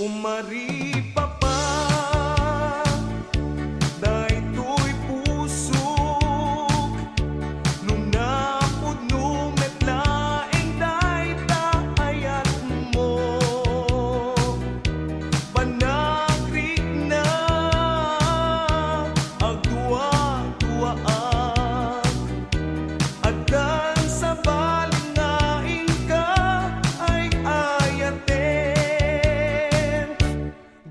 umari pa pa, daytoy pusok, nung napudno met laing daytayat mo. Panagrik na agduwa-duwaak, adan sa balingain ka ay ayaten.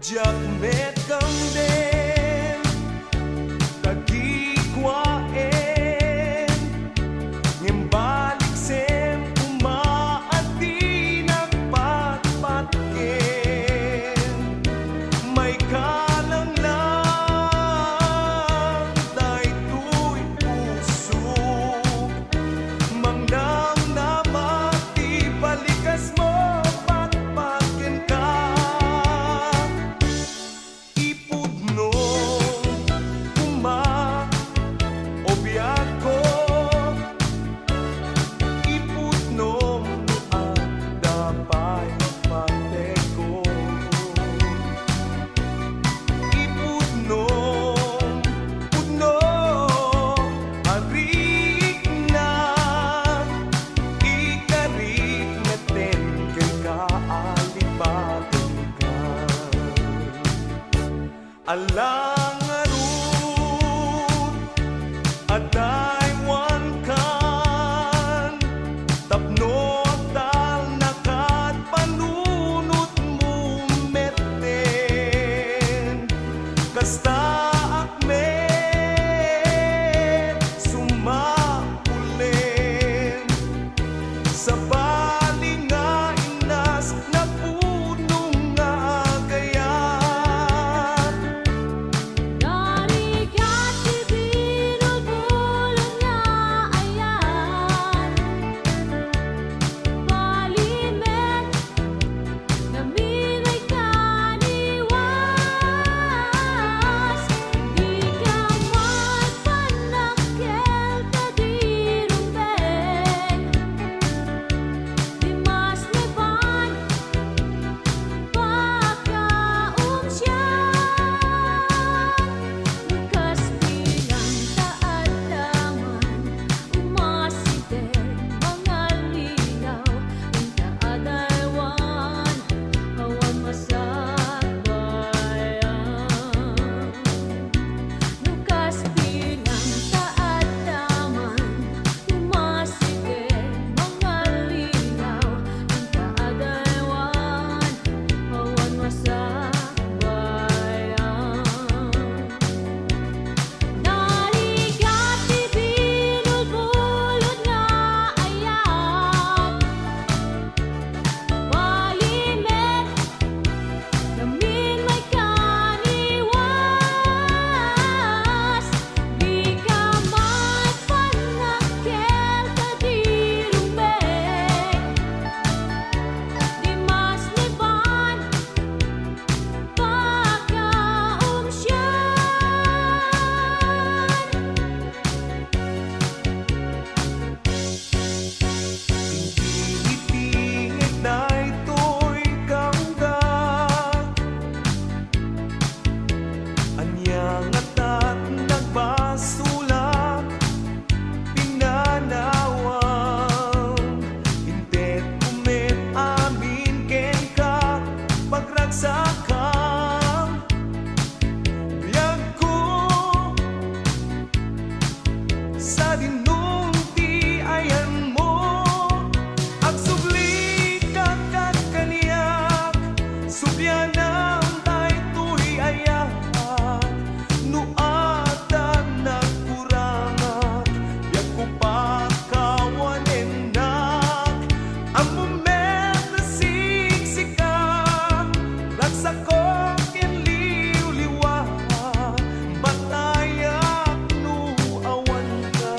Diyak met kang den, kagikwaen, ngimbalik sem umaati nagpatpatken. May kalang lang, daytoy pusok, mangnang namati balikas mo, patpatken ka. Ipudno o biyak ko, ipudno at dapay pateko. Ipudno, pudno, arik na, ikarik na ten ken kaalipaten ka. Alang arut aday wan kan, tapno tal nakat panunot mo metten. Kasta akmet sumapulen, sa balingain nas napuno nga agayat. Narigat ibinulbulong na ayan, balimet naminay kaniwas, di ka magpanakkel kadirumbeng, di mas neban pagkaumsyan. Lukas bilang taalaman, umasiter mga lilaw, ang taadaywan, awan masakbayan. Lukas bilang taalaman, umasiter mga lilaw, ang taadaywan, awan masakbayan. Narigat ibinulbulod nga ayan, balimet namin may kaniwas, di ka magpanakkel kadirumbeng, di mas neban pagkaumsyan. Itingit daytoy kanggat, anyang atat nagbasulak, pinanawang intet kumet amin ken ka pagragsakam. Biyag ko sa dinungti ayan mo, agsubli kakat kaniyak, subyanang daytoy ayan, nuatan nagkurangat, biyag ko pagkawanenak, ang moment na siksika, ragsakok ken liw-liwa, batayak no awan ka.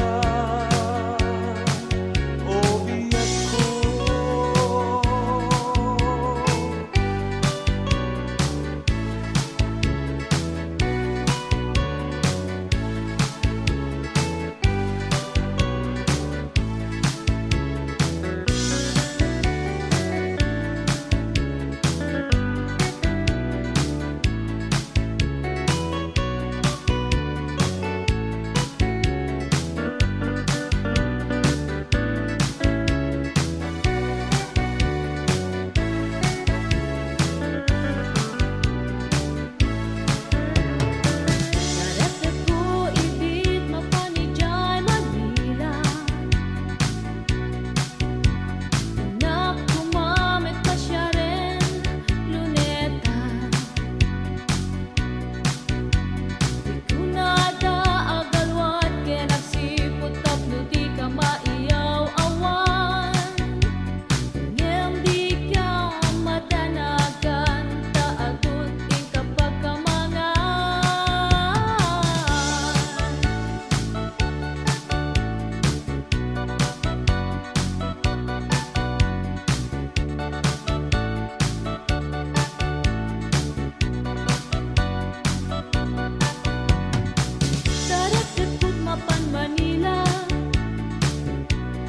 Manila.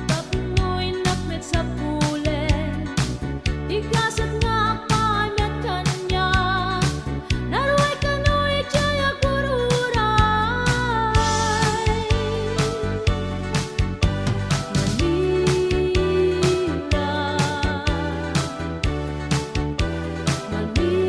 Tapnoy nakmet sa pulen, ikasat nga pamet kanya. Naruay kanoy jaya gururay. Manila, Manila.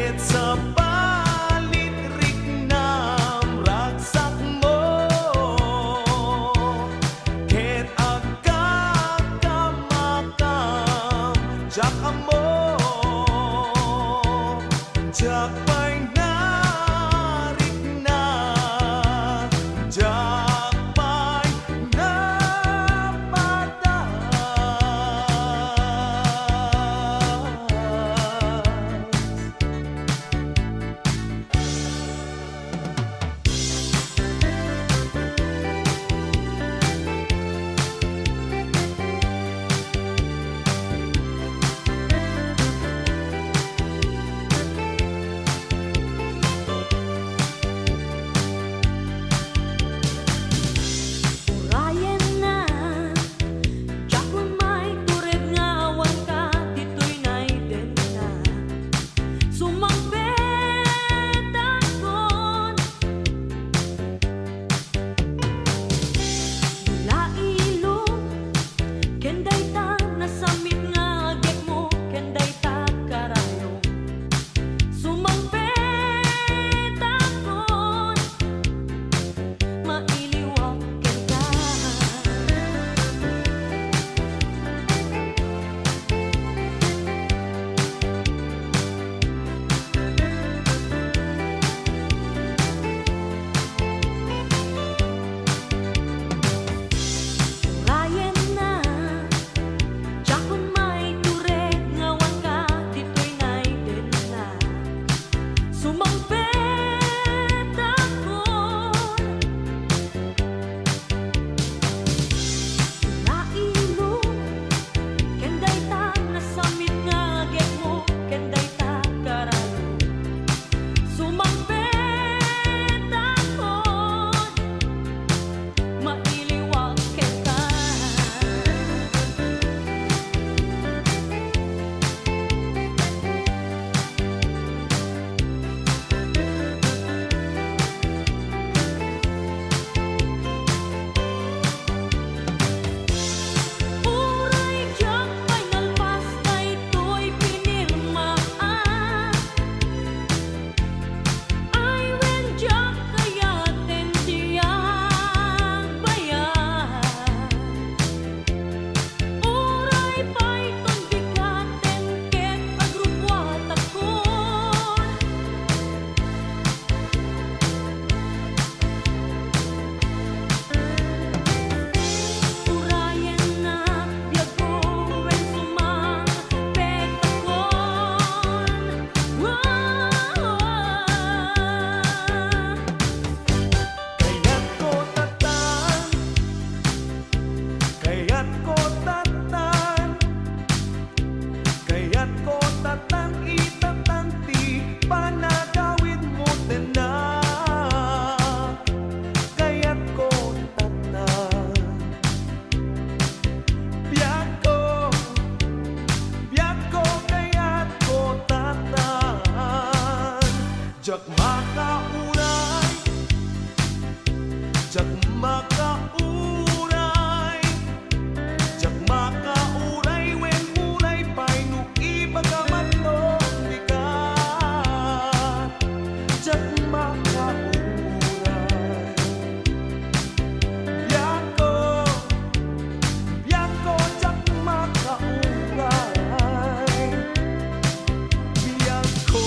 Ket sa palitrik nam ragsak mo, ket agkakamakam jak amo, jak pa'y narik na, jak pa'y napatas. Urayan na, jak may tured nga awan ka, dito'y naiden na. Sumampet akon, lailong, kenday ta nasamit nga agek mo, kenday ta karayong. Sumampet akon, mailiwak ken ka. Urayan na, jakon may tured nga awan ka, dito'y naiden na. Sumampet akon, lailong, kenday ta nasamit nga agek mo, kenday ta karayong. Sumampet akon, mailiwak ken ka. Uray jak pa'y nalpas na ito'y pinirmaan. Ay wen jak kayaten tiyang bayan. Uray pa'y tondikaten ket agrupwat akon. Urayan na, biag ko wen sumampet akon. Kaya't ko tatan, kaya't ko tatan, itatanti panagawid mo tena. Kaya't ko tatan, biag ko, kaya't ko tatan. Jak makauray, jak makauray, jak makauray, wen uray pa'y no ibagamatong bigat. Jak makauray, biag ko, jak makauray. Biag ko,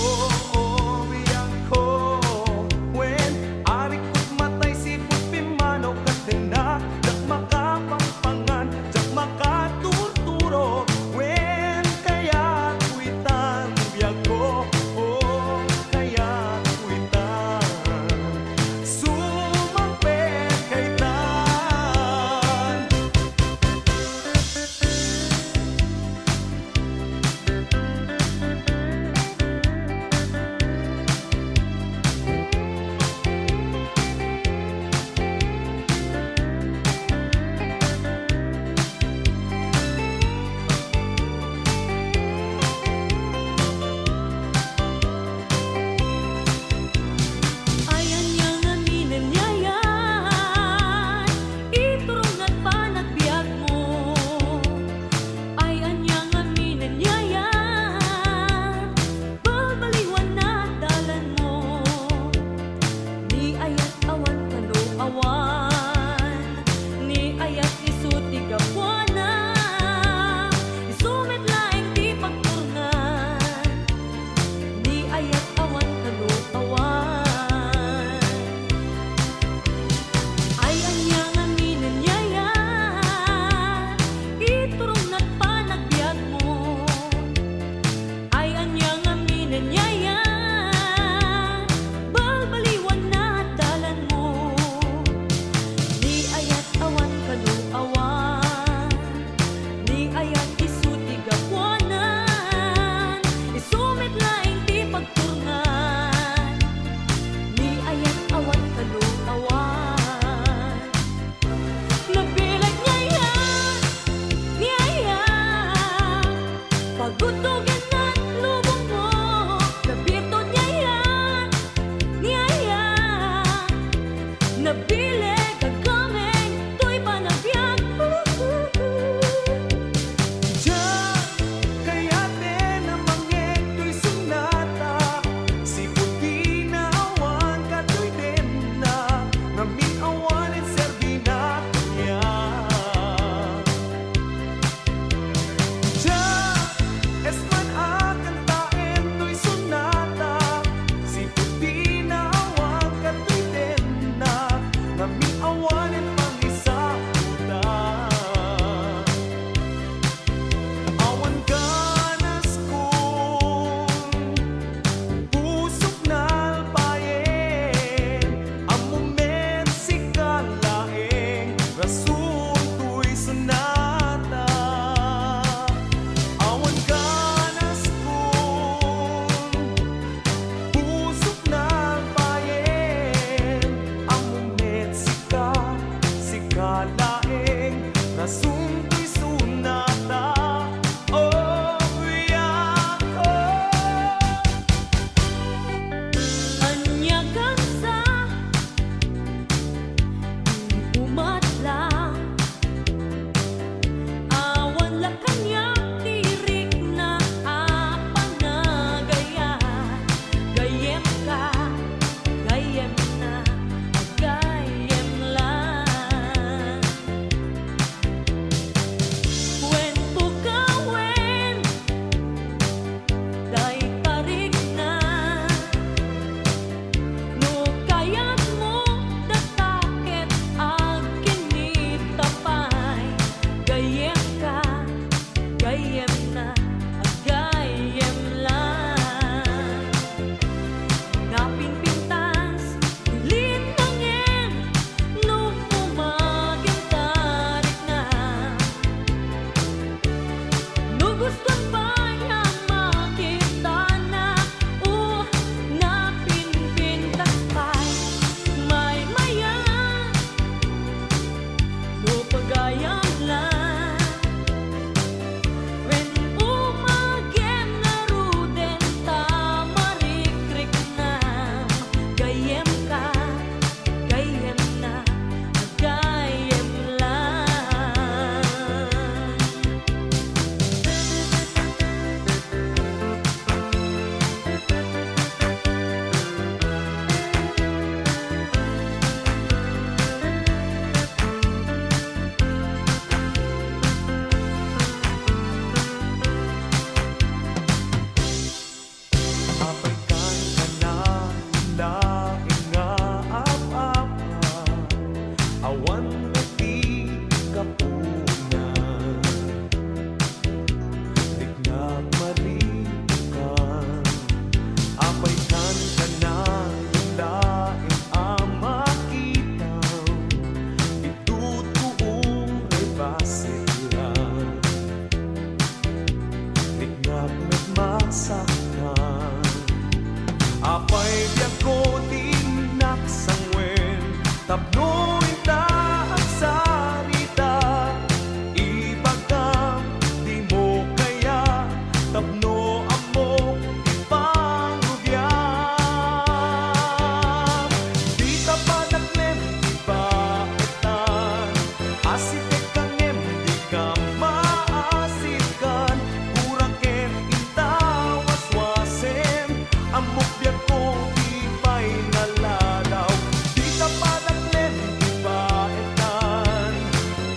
biyak ko ipay nalalaw. Di tapadaklen, di paetan,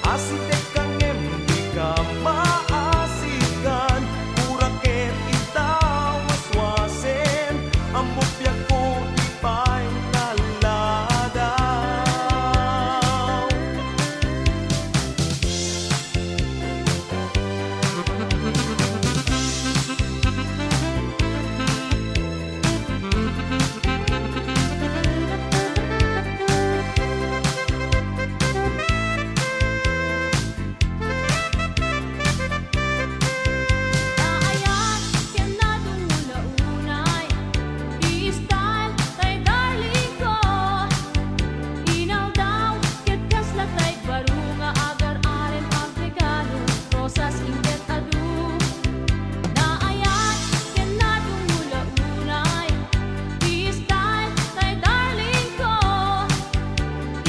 asitek kang di ka maasikan. Kuraket itaw waswasen, ang biyak ko ipay naladaw. Naayat ken na dumula-unay, i-style tay darling ko. Inaw daw ket kasla tay baro nga agar-aren ang regalo, rosas inget adu. Naayat ken na dumula-unay, i-style tay darling ko.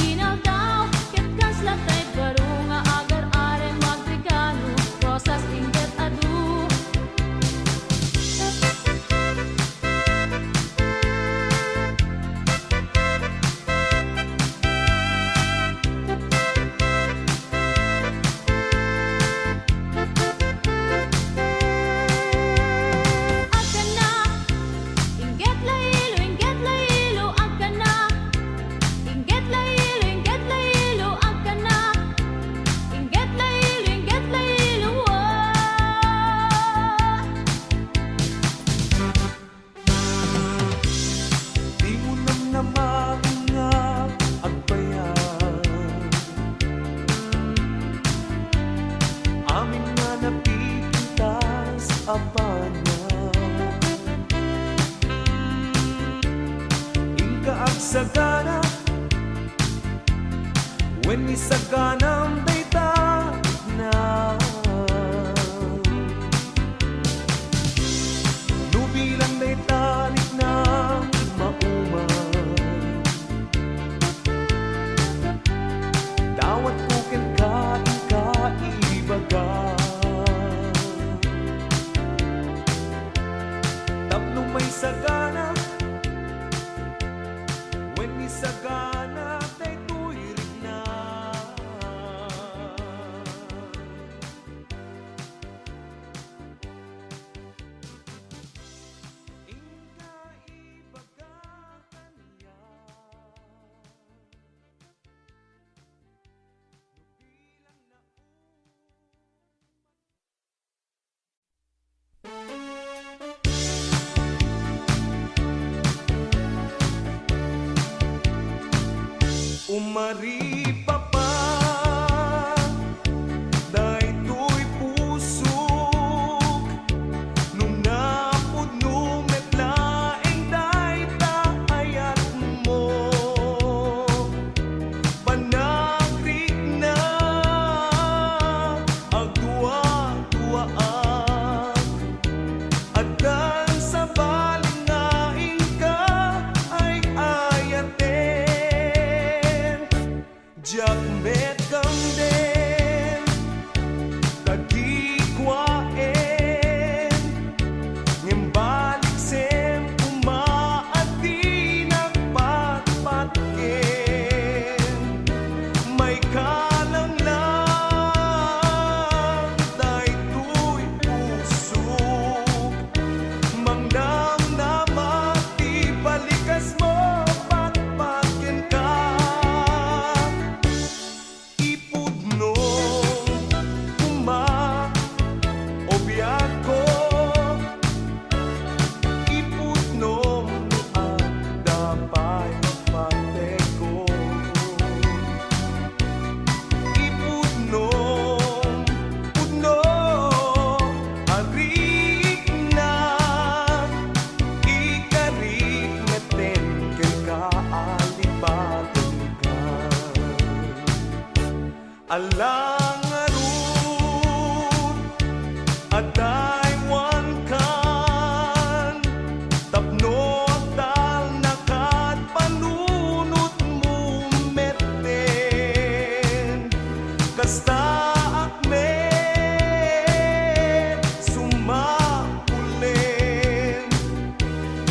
Inaw daw ket kasla tay baro nga agar-aren ang regalo, rosas inget adu. Agana, inget lailo, agana. Inget lailo, agana. Inget lailo, Di mo namnaman nga agbayan, amin nga napipintas apana. Inka agsagana, when isaganang dayta na. Nubilang daytanik na mauma, dawat ko ken kain kaibaga. Tapno may sagana, when isagana daytoy rigna. Inka ibaga kanya. Nubilang na umari pa pa, daytoy pusok, nung napudno metlaeng dayta ayat mo. Panagrik na agduwa-duwaan, agdan sa balingain ka ay ayaten. Diyak met kang den, kagikwaen, ngembalik sem umaati nagpatpatken. May kalang lang, daytoy pusok, mangdam na mati balikas mo, patpatken ka. Ipudno uma obiak ko, ipudno at dapay pate ko. Ipudno, pudno, arik na, ikarik meten ken kaalipaten ka. Alang arut at Taiwan kan, tapno tal nakat panunot mo meten. Kasta akmet sumapulen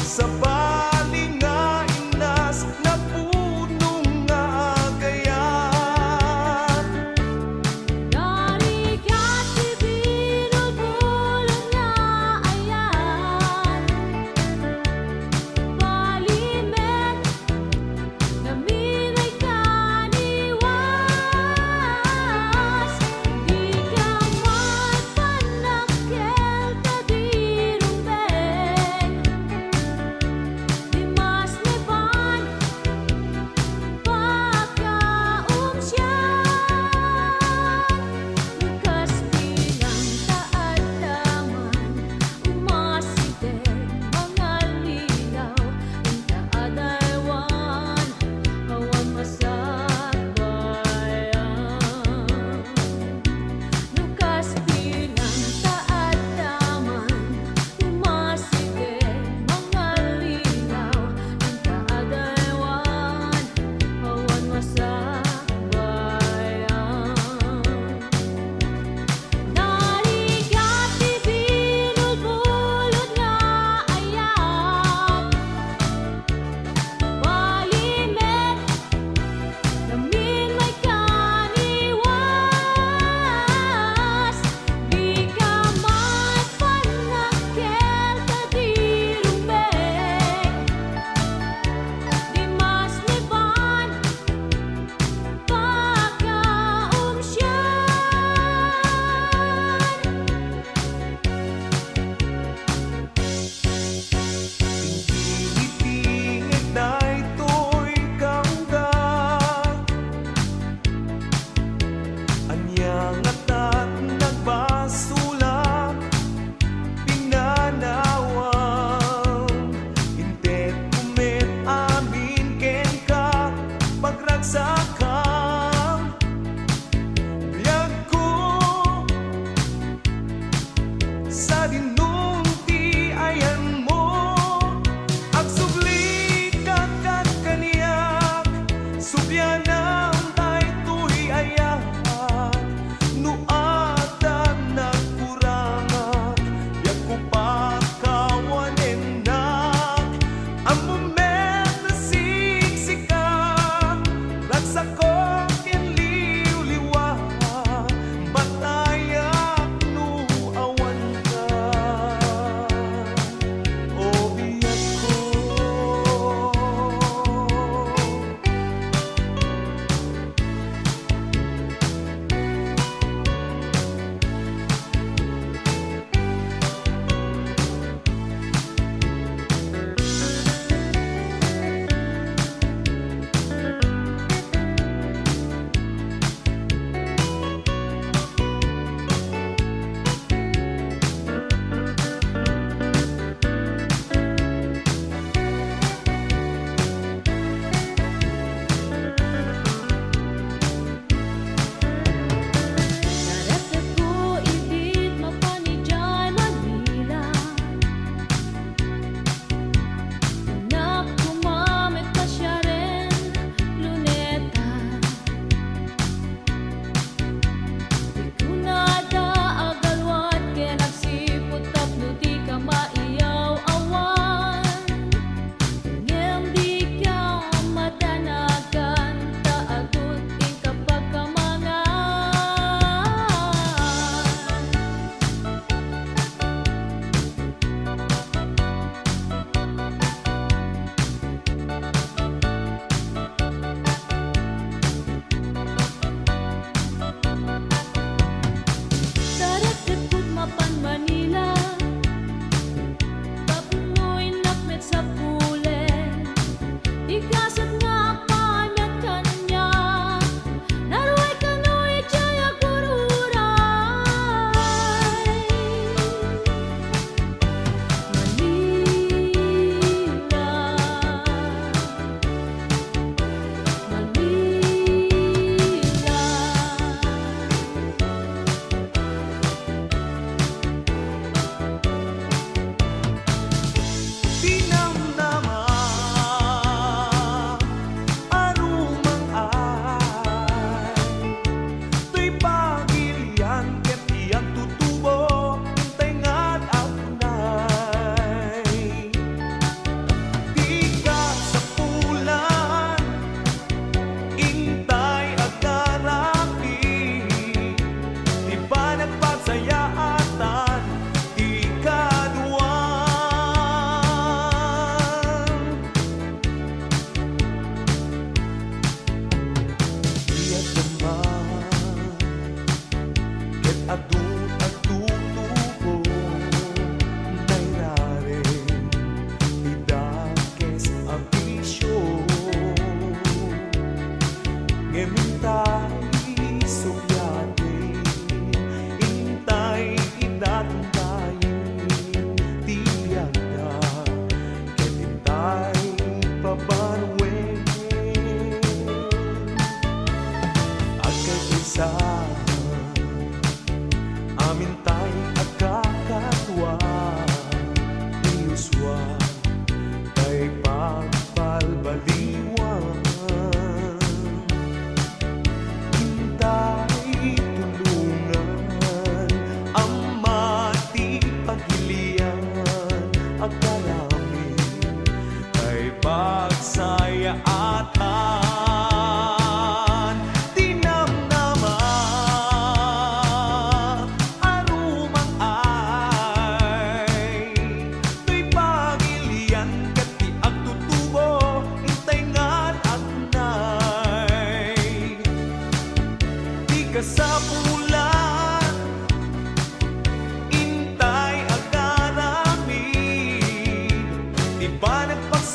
sa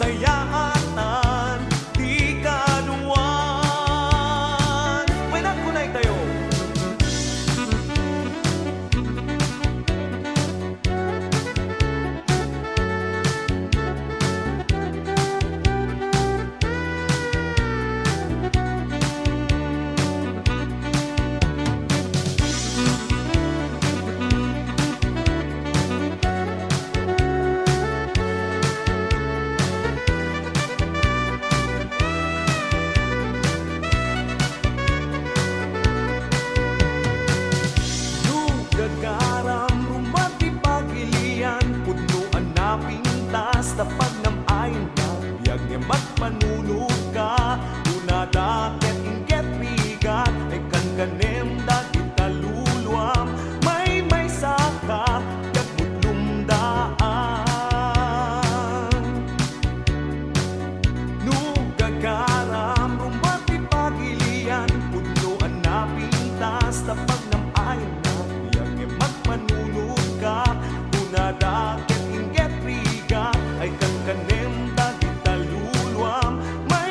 ayaatan, di kaduan. May nagkunay tayo. Gagaram, rumati pagilian, punuan na pintas, tapag ng ayon na, biyag niya magpanunod ka, una daket inget bigat, ay kankanem dagit kaluluam, may saka, kagmutlum daan. Gagaram, rumati pagilian, punuan na pintas, tapag ng ayon na, biyag niya magpanunod ka, una daket inget bigat, ay kankanem dagit kaluluam, may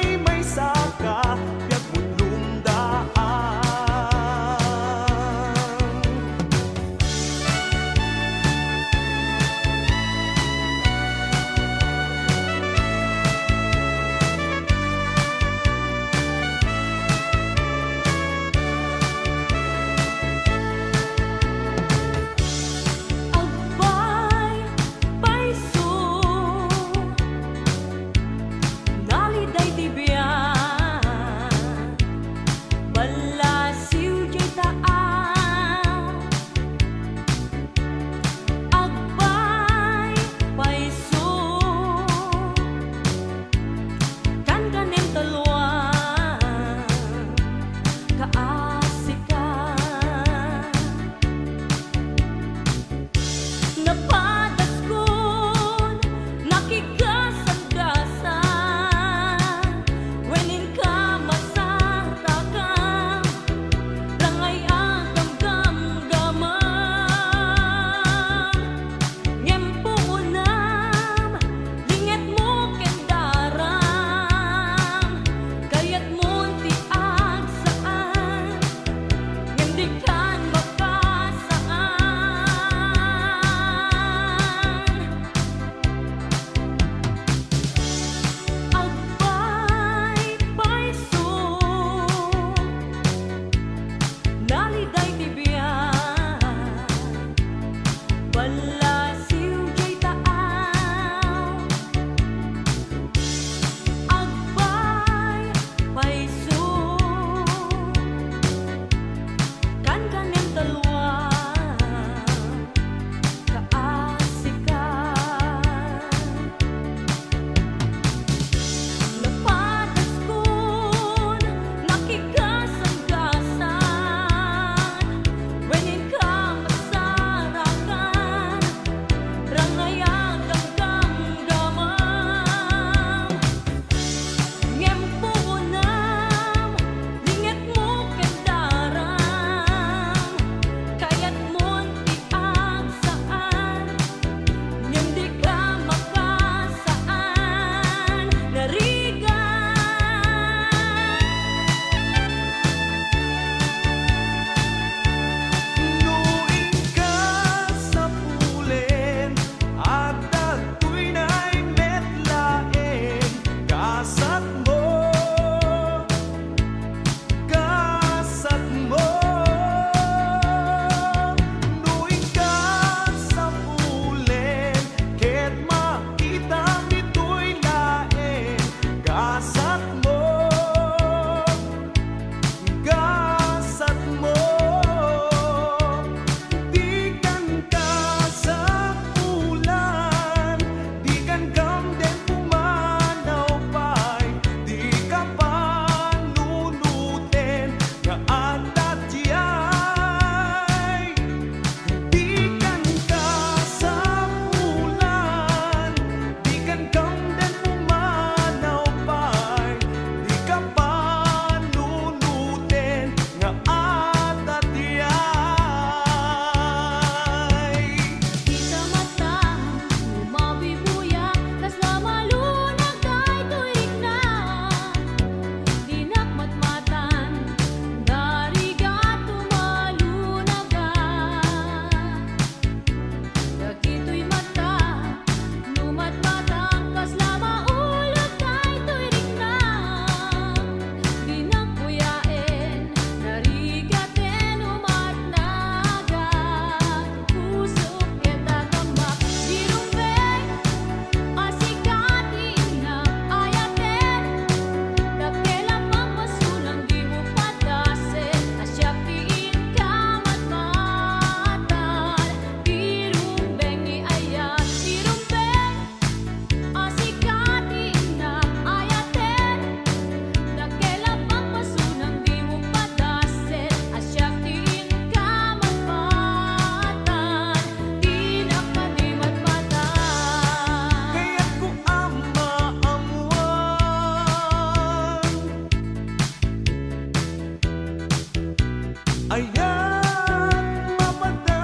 aya't mapadasan,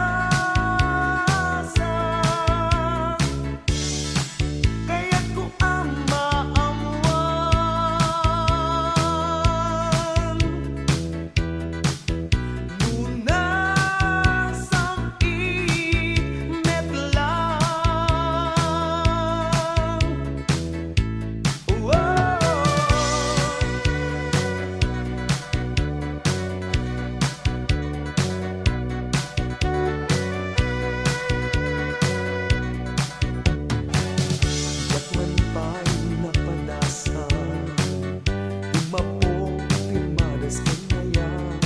kaya't ko ang maamuan. Lunas ang init lang. Yakman pa'y napadasan, umapong timadas kanayan.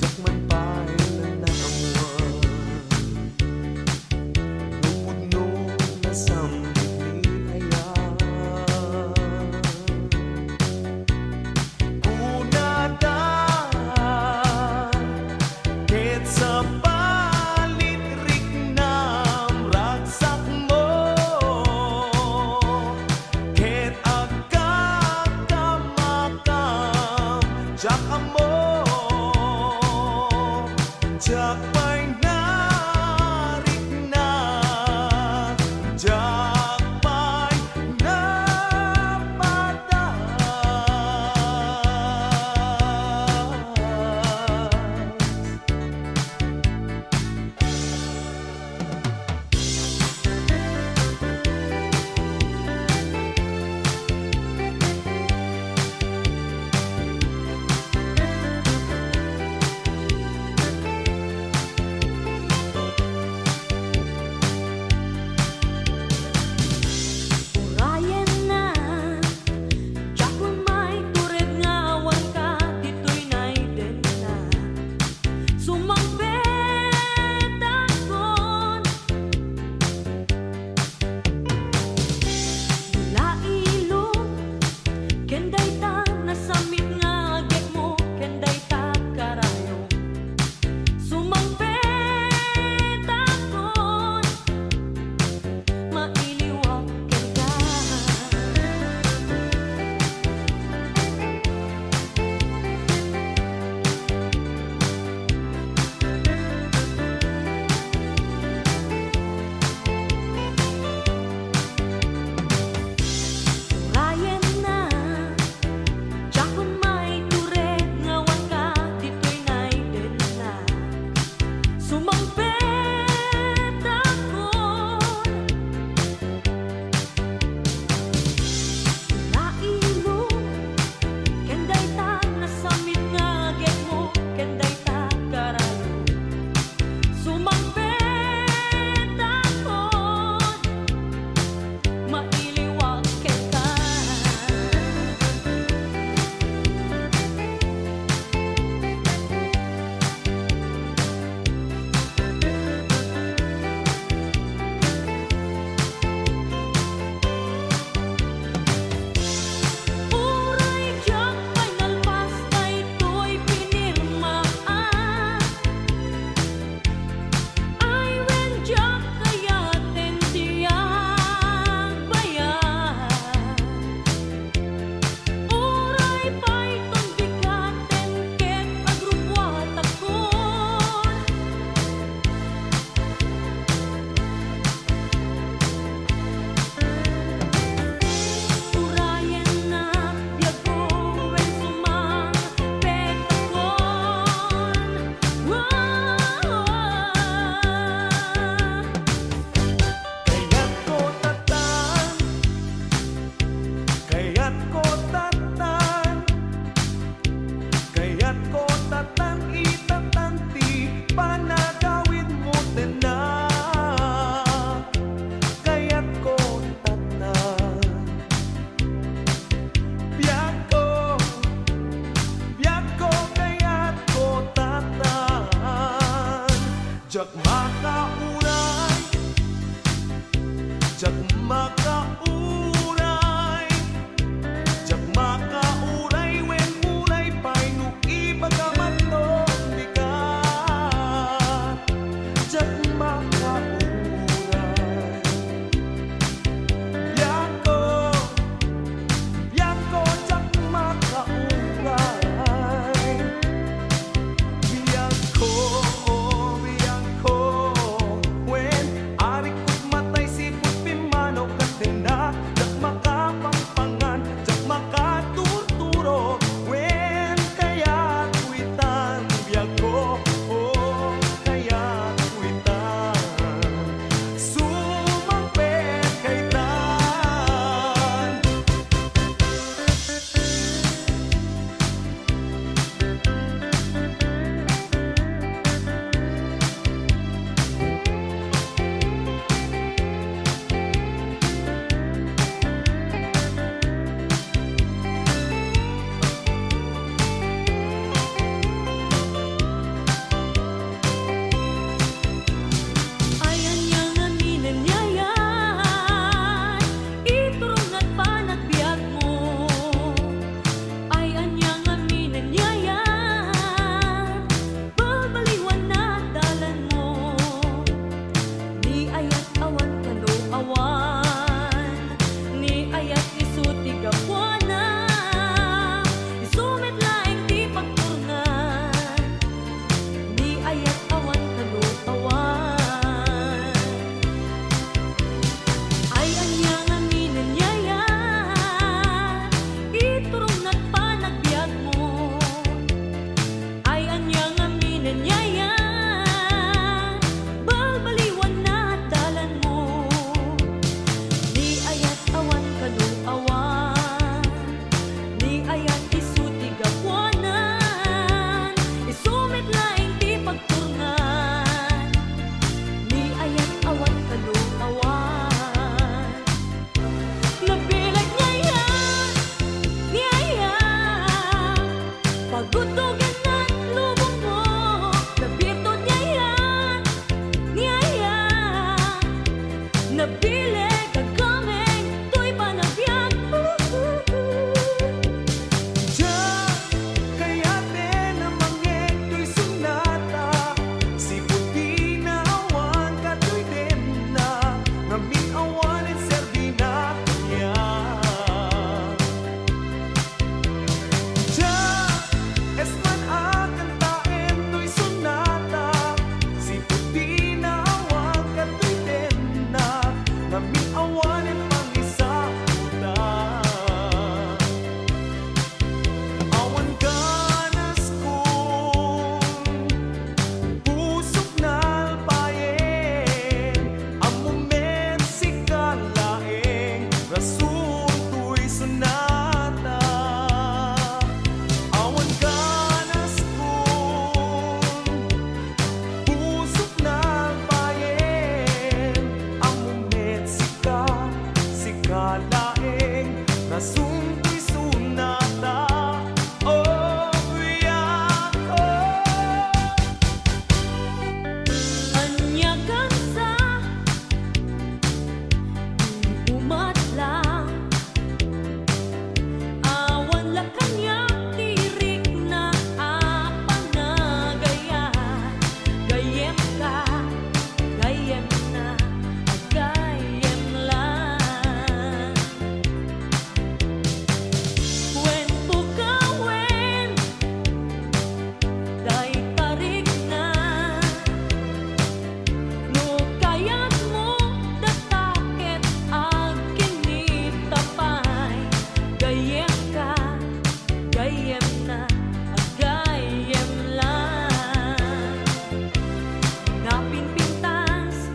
Yakman pa'y nanaamuan, nupuno na sambit ni ayan. Punadan, ket sa palitrik ng ragsak mo, ket agkakamakam, jak amo, jak pa'y narik na, jak pa'y napadas. Urayan na, jakon may tured nga awan ka, dito'y naiden na. Sumampet akon, lailong, kenday ta nasamit nga agek mo, kenday ta karayo. Sumampet akon, mailiwak ken ka. Urayan na, jakon may tured nga awan ka, dito'y naiden na. Sumampet akon, lailong, kenday ta nasamit nga agek mo, kenday ta karayo. Sumampet akon, mailiwak ken ka. Uray jak pa'y nalpas na ito'y pinirmaan. Ay wen jak kayaten tiyang bayan. Uray pa'y tondikaten ket agrupwat akon. Urayan na, diag ko wen sumampet akon. Kaya't ko tatan, kaya't ko tatan, kaya't ko tatan, itatanti, panagawid mo na. Kaya't ko tatan, biyak ko, kaya't ko tatan. Jak makauray, jak makauray, jak makauray, wen uray pa'y no ibagamatong bigat. Jak makauray, biyak ko, jak makauray. bilig kagameng to'y panagbiag. Diyan kaya din ang mangeto'y sunata. Si puti na awan kato'y din na namin awanin serbina niya. Diyan esman akan taem to'y sunata. Si puti na awan kato'y din na namin awanin pang-isa puta. Awan ganas kong pusok nalpayen. Ang moment si kalaeng rason to'y sunata. Awan ganas kong pusok nalpayen. Ang moment si kalaeng rason to'y sunata. Oh, yeah, Anyagan sa umatlang, awan la kanya tirik na apanagaya. Gayem ka, gayem na, gayem lang. Kwento kawen, day tarik na. No kayat mo datakit ang kinitapay. Gayem ka, gayem na, gayem lang. Napinpintas,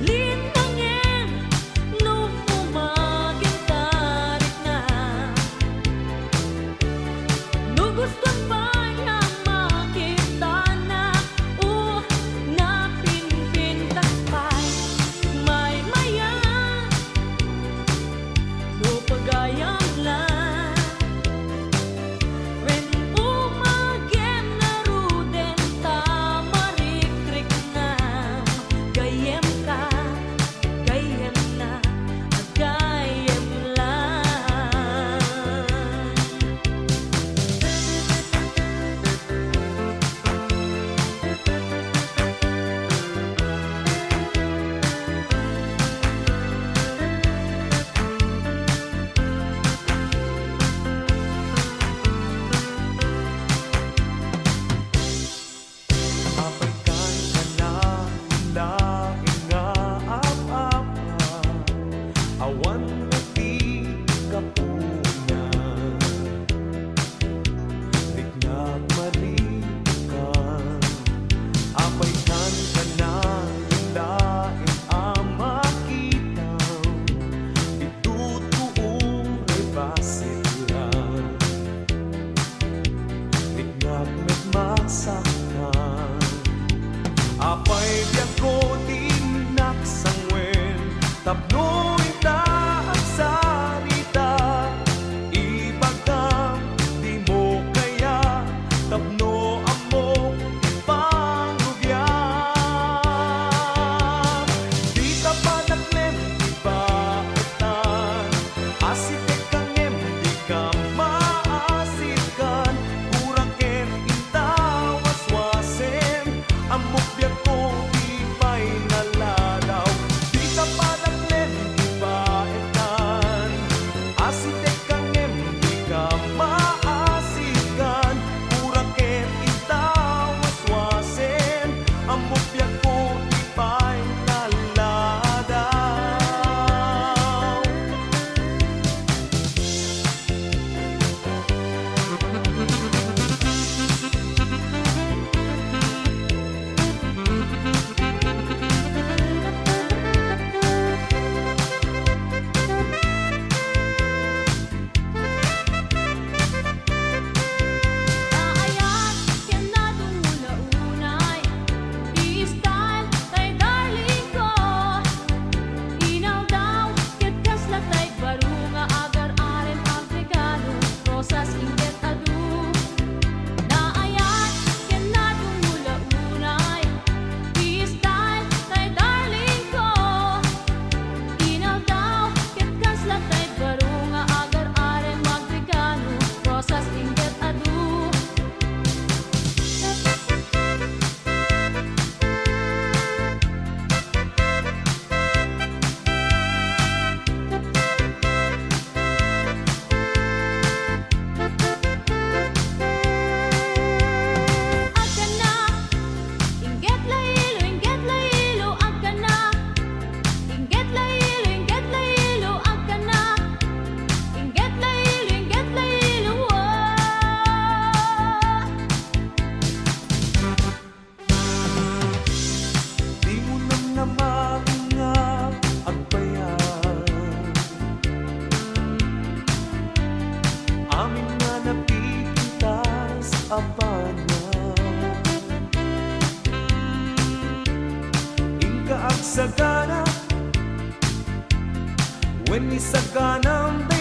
dilin mangin, no umagin tarik na. No guston pa na makita na, napinpintas pa'y may maya. No pagayam lang, when umagin na ruden tamarikrik na. Gayem ka, gayem na, gayem lang. Apaikan ka na laing nga apa. Awan mati ka puna. Rignag marikan. Apaikan ka na laing ama kita. Itutuong ay basit lang. Rignag met masaktan. Apay biyak ko tinak sangwen. Tapno itaak sarita. Ibagam di mo kaya. Tapno amok ipangugyam. Di tapadak nem ibatan. Asitek kang em di ka maasikan. Kurang ken intawaswasen. Amok biyak ko di pa'y nalalaw. Di tapadak nem Manisaganang